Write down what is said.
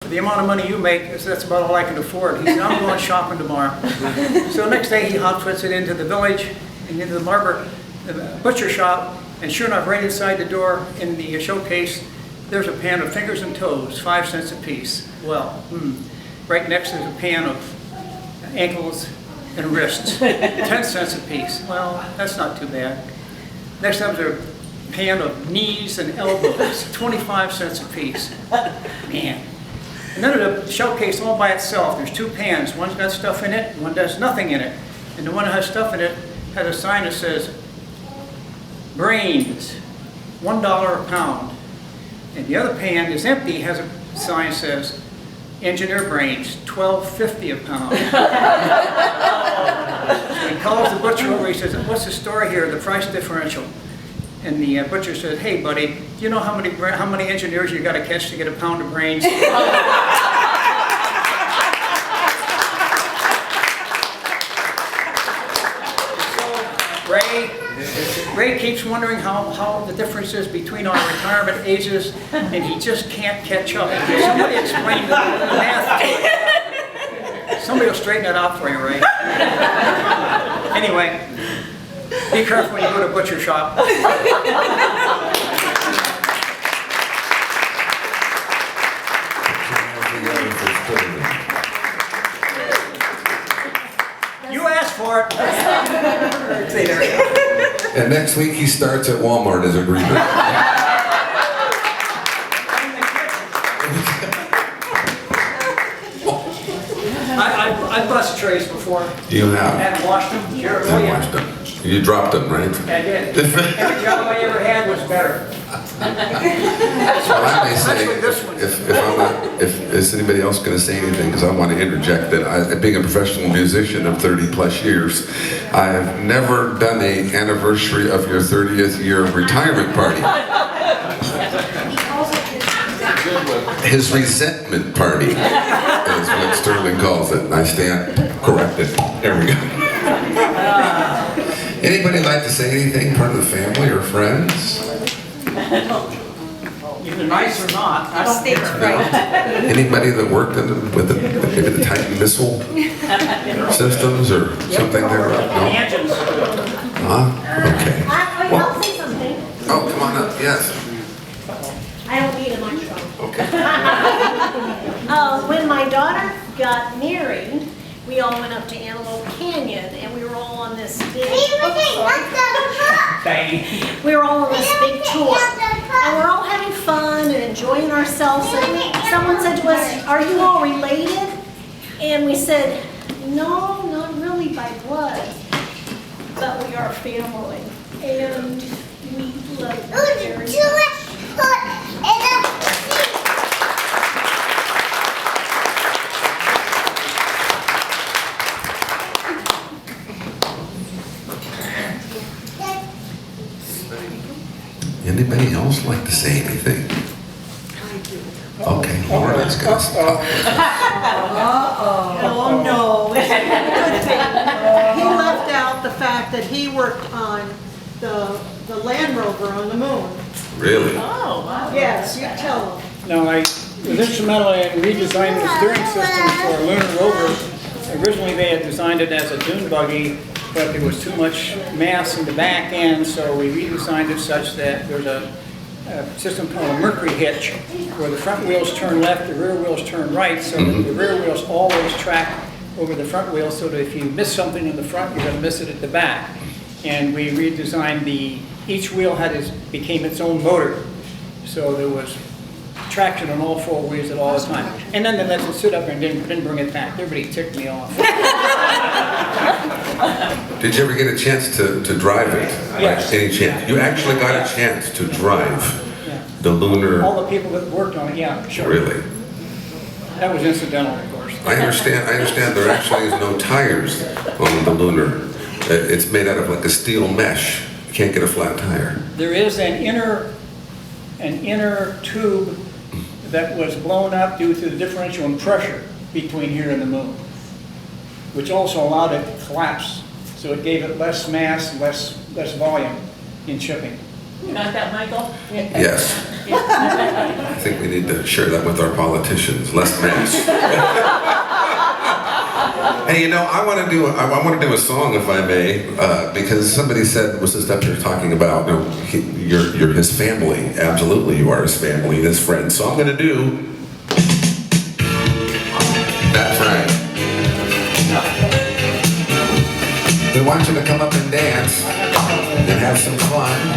for the amount of money you make, that's about all I can afford. He said, I'm going shopping tomorrow. So the next day he hotfoots it into the village and into the butcher shop, and sure enough, right inside the door in the showcase, there's a pan of fingers and toes, 5 cents a piece. Well, right next there's a pan of ankles and wrists, 10 cents a piece. Well, that's not too bad. Next up there's a pan of knees and elbows, 25 cents a piece. Man. And then there's a showcase all by itself. There's 2 pans. One's got stuff in it, one has nothing in it. And the one that has stuff in it has a sign that says, brains, $1 a pound. And the other pan is empty, has a sign that says, engineer brains, $12.50 a pound. So he calls the butcher over, he says, what's the story here, the price differential? And the butcher says, hey buddy, do you know how many engineers you got to catch to get a pound of brains? Ray keeps wondering how the difference is between our retirement ages, and he just can't catch up. Somebody explain the math to him. Somebody will straighten that out for you, Ray. Anyway, be careful when you go to a butcher shop. You asked for it. See, there you go. And next week he starts at Walmart as a greeter. I've bust trays before. You have. And washed them. Sure. I watched them. You dropped them, right? I did. Every job I ever had was better. Well, I may say, if is anybody else going to say anything, because I want to interject that being a professional musician of 30 plus years, I have never done an anniversary of your 30th year retirement party. His resentment party is what Sterling calls it, and I stand corrected. There we go. Anybody like to say anything, part of the family or friends? Either nice or not, I don't care. No. Anybody that worked with maybe the Titan missile systems or something there? No? Engines. Okay. I'll say something. Oh, come on up. Yes. I don't need a microphone. Okay. When my daughter got married, we all went up to Antelope Canyon, and we were all on this big. We were all on this big tour, and we're all having fun and enjoying ourselves. And someone said to us, "Are you all related?" And we said, "No, not really by blood, but we are family, and we love each other." Anybody else like to say anything? Okay, Lauren's going to talk. Oh, no. He left out the fact that he worked on the Land Rover on the moon. Really? Yes, you tell him. No, I was instrumental in redesigning the steering system for a lunar rover. Originally they had designed it as a dune buggy, but there was too much mass in the back end, so we redesigned it such that there's a system called a Mercury hitch, where the front wheels turn left, the rear wheels turn right, so that the rear wheels always track over the front wheels, so that if you miss something in the front, you're going to miss it at the back. And we redesigned each wheel became its own motor, so there was traction on all 4 wheels at all the time. And then they let us sit up and didn't bring it back. Everybody ticked me off. Did you ever get a chance to drive it? Yes. By any chance? You actually got a chance to drive the lunar... All the people that worked on it, yeah, sure. Really? That was incidental, of course. I understand there actually is no tires on the lunar. It's made out of like a steel mesh. You can't get a flat tire. There is an inner tube that was blown up due to the differential in pressure between here and the moon, which also allowed it to collapse. So it gave it less mass, less volume in shipping. You got that, Michael? Yes. I think we need to share that with our politicians, less mass. Hey, you know, I want to do a song, if I may, because somebody was just up here talking about, you know, you're his family. Absolutely, you are his family, his friends. So I'm going to do. That's right. We want you to come up and dance and have some fun.